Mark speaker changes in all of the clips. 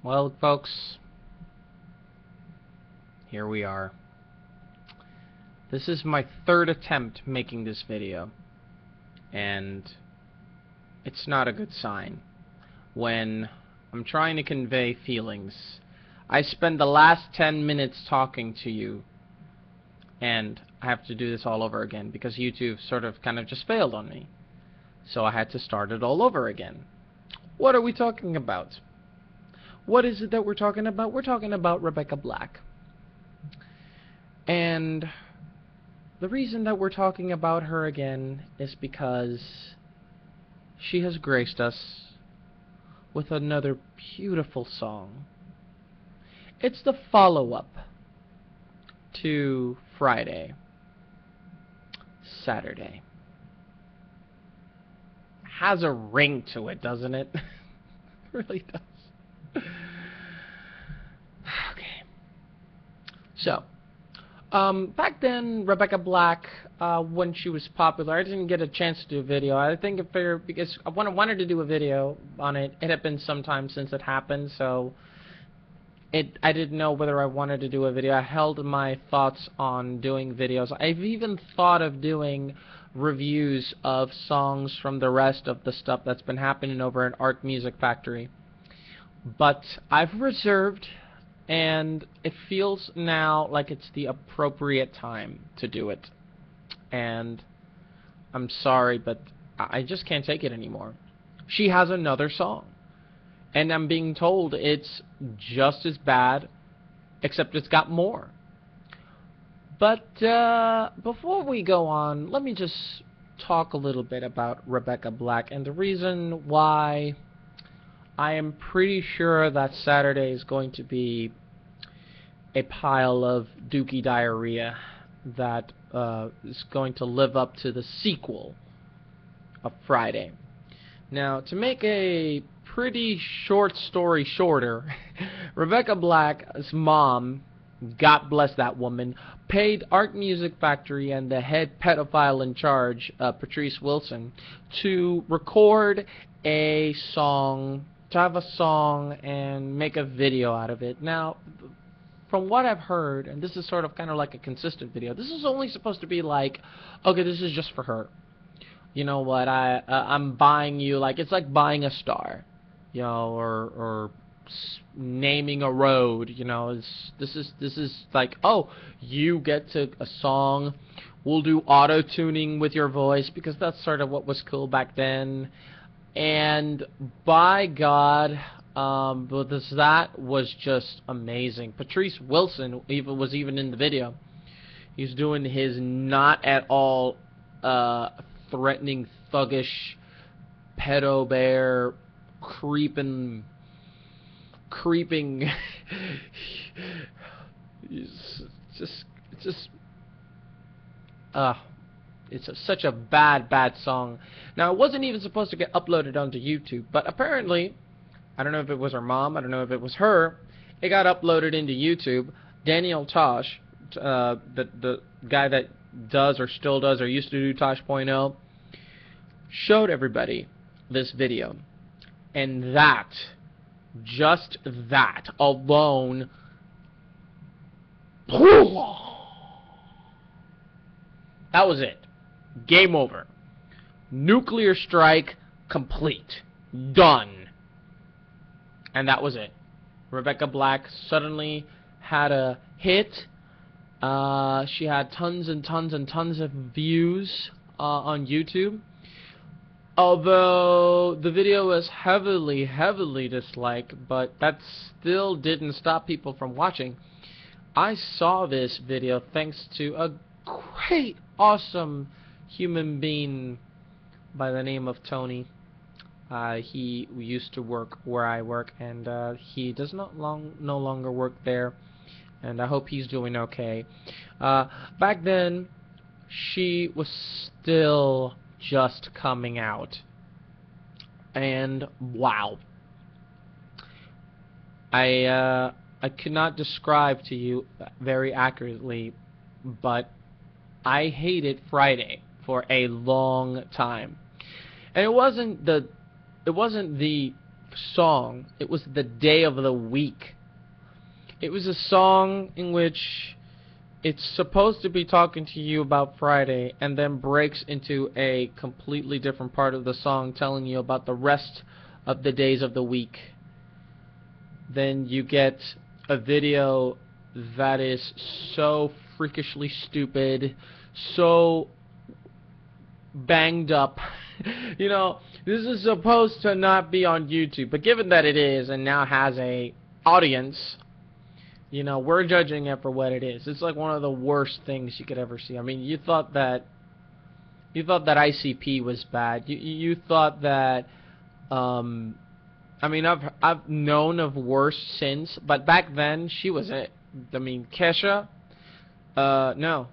Speaker 1: Well, folks, here we are. This is my third attempt making this video, and it's not a good sign. When I'm trying to convey feelings, I spend the last 10 minutes talking to you, and I have to do this all over again because YouTube sort of kind of just failed on me. So I had to start it all over again. What are we talking about? What is it that we're talking about? We're talking about Rebecca Black. And the reason that we're talking about her again is because she has graced us with another beautiful song. It's the follow-up to Friday, Saturday. Has a ring to it, doesn't it? It really does. Okay. So, back then, Rebecca Black, when she was popular, I didn't get a chance to do a video. I think because I wanted to do a video on it. It had been some time since it happened, so I didn't know whether I wanted to do a video. I held my thoughts on doing videos. I've even thought of doing reviews of songs from the rest of the stuff that's been happening over at Ark Music Factory. But I've reserved, and it feels now like it's the appropriate time to do it. And I'm sorry, but I just can't take it anymore. She has another song, and I'm being told it's just as bad, except it's got more. But before we go on, let me just talk a little bit about Rebecca Black and the reason why I am pretty sure that Saturday is going to be a pile of dookie diarrhea that is going to live up to the sequel of Friday. Now, to make a pretty short story shorter, Rebecca Black's mom, God bless that woman, paid Ark Music Factory and the head pedophile in charge, Patrice Wilson, to record a song, to have a song and make a video out of it. Now, from what I've heard, and this is sort of kind of like a consistent video, this is only supposed to be like, okay, this is just for her. You know what, I'm buying you, like, it's like buying a star, you know, or naming a road, you know. This is like, oh, you get to a song, we'll do auto-tuning with your voice, because that's sort of what was cool back then. And by God, that was just amazing. Patrice Wilson was even in the video. He's doing his not at all threatening, thuggish, Pedobear, creeping it's such a bad song. Now, it wasn't even supposed to get uploaded onto YouTube, but apparently, I don't know if it was her mom, I don't know if it was her, it got uploaded into YouTube. Daniel Tosh, the guy that does or still does or used to do Tosh.0, showed everybody this video. And that, just that alone, that was it. Game over. Nuclear strike complete. Done. And that was it. Rebecca Black suddenly had a hit. She had tons and tons and tons of views on YouTube. Although the video was heavily disliked, but that still didn't stop people from watching. I saw this video thanks to a great, awesome human being by the name of Tony. He used to work where I work, and he does no longer work there, and I hope he's doing okay. Back then, she was still just coming out, and wow, I could not describe to you very accurately, but I hated Friday for a long time. And it wasn't the song. It was the day of the week. It was a song in which it's supposed to be talking to you about Friday and then breaks into a completely different part of the song telling you about the rest of the days of the week. Then you get a video that is so freakishly stupid, so banged up. You know, this is supposed to not be on YouTube, but given that it is and now has a audience, you know, we're judging it for what it is. It's like one of the worst things you could ever see. I mean, you thought that ICP was bad. You thought that I mean, I've known of worse since, but back then she was it. I mean, Kesha, no,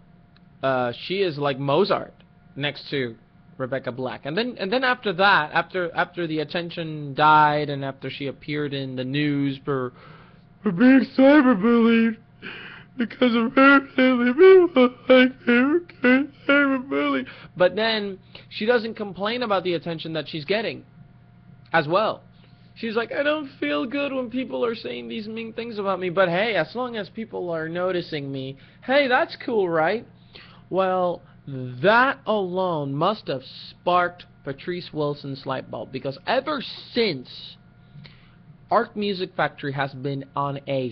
Speaker 1: she is like Mozart next to Rebecca Black. And then after that, after the attention died, and after she appeared in the news for being cyberbullied because of her family people like cyberbullied, but then she doesn't complain about the attention that she's getting as well. She's like, I don't feel good when people are saying these mean things about me, but hey, as long as people are noticing me, hey, that's cool, right? Well, that alone must have sparked Patrice Wilson's light bulb, because ever since, Ark Music Factory has been on a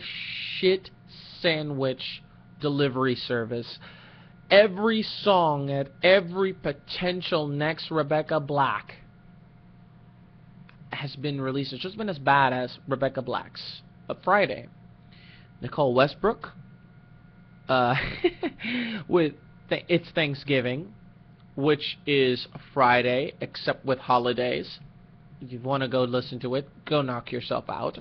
Speaker 1: shit sandwich delivery service. Every song at every potential next Rebecca Black has been released. It's just been as bad as Rebecca Black's Friday. Nicole Westbrook with It's Thanksgiving, which is Friday except with holidays. If you want to go listen to it, go knock yourself out.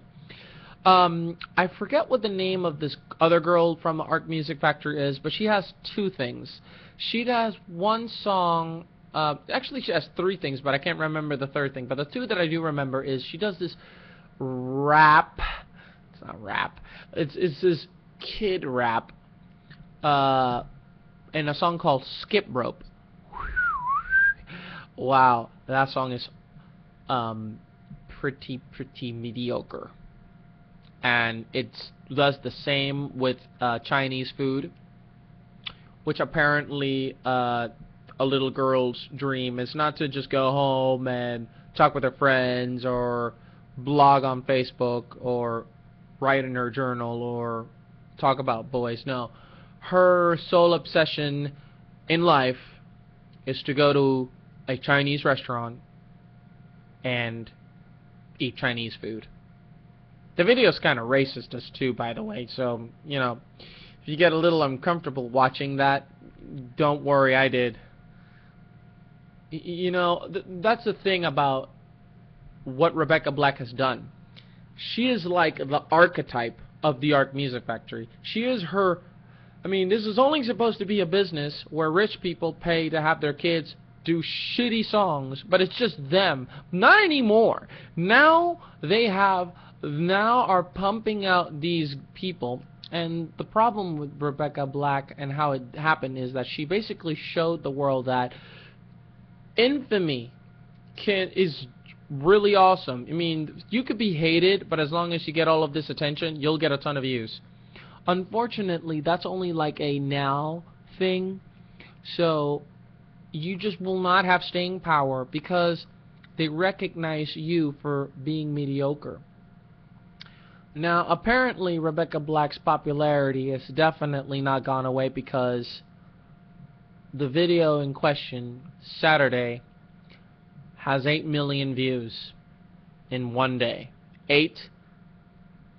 Speaker 1: I forget what the name of this other girl from Ark Music Factory is, but she has two things. She has one song. Actually, she has three things, but I can't remember the third thing. But the two that I do remember is she does this rap. It's not rap. It's this kid rap. In a song called Skip Rope. Wow, that song is pretty mediocre. And it does the same with Chinese food, which apparently a little girl's dream is not to just go home and talk with her friends or blog on Facebook or write in her journal or talk about boys. No, her sole obsession in life is to go to a Chinese restaurant and eat Chinese food. The video's kind of racist as too, by the way, so, you know, if you get a little uncomfortable watching that, don't worry, I did. You know, that's the thing about what Rebecca Black has done. She is like the archetype of the Ark Music Factory. She is her... I mean, this is only supposed to be a business where rich people pay to have their kids do shitty songs, but it's just them. Not anymore. Now they are pumping out these people, and the problem with Rebecca Black and how it happened is that she basically showed the world that infamy is really awesome. I mean, you could be hated, but as long as you get all of this attention, you'll get a ton of views. Unfortunately, that's only like a now thing, so you just will not have staying power because they recognize you for being mediocre. Now, apparently, Rebecca Black's popularity has definitely not gone away because the video in question, Saturday, has 8 million views in one day. 8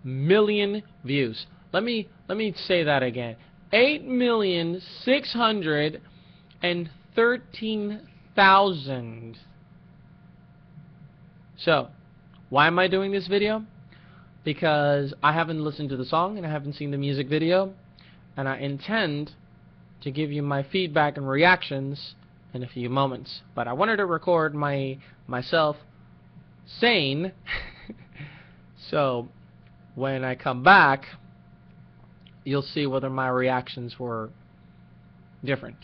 Speaker 1: million views. Let me say that again. 8,613,000. So, why am I doing this video? Because I haven't listened to the song and I haven't seen the music video, and I intend to give you my feedback and reactions in a few moments. But I wanted to record myself sane so when I come back, you'll see whether my reactions were different.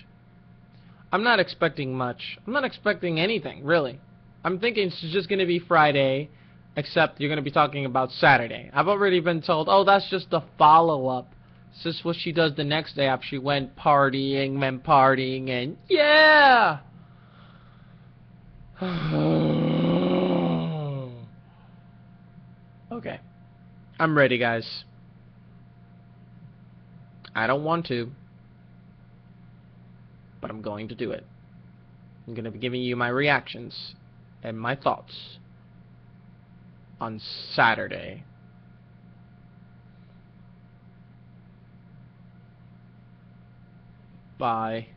Speaker 1: I'm not expecting much. I'm not expecting anything, really. I'm thinking it's just going to be Friday, Except you're going to be talking about Saturday. I've already been told, oh, that's just the follow-up. This is what she does the next day after she went partying, and yeah! Okay. I'm ready, guys. I don't want to, but I'm going to do it. I'm going to be giving you my reactions and my thoughts on Saturday. Bye.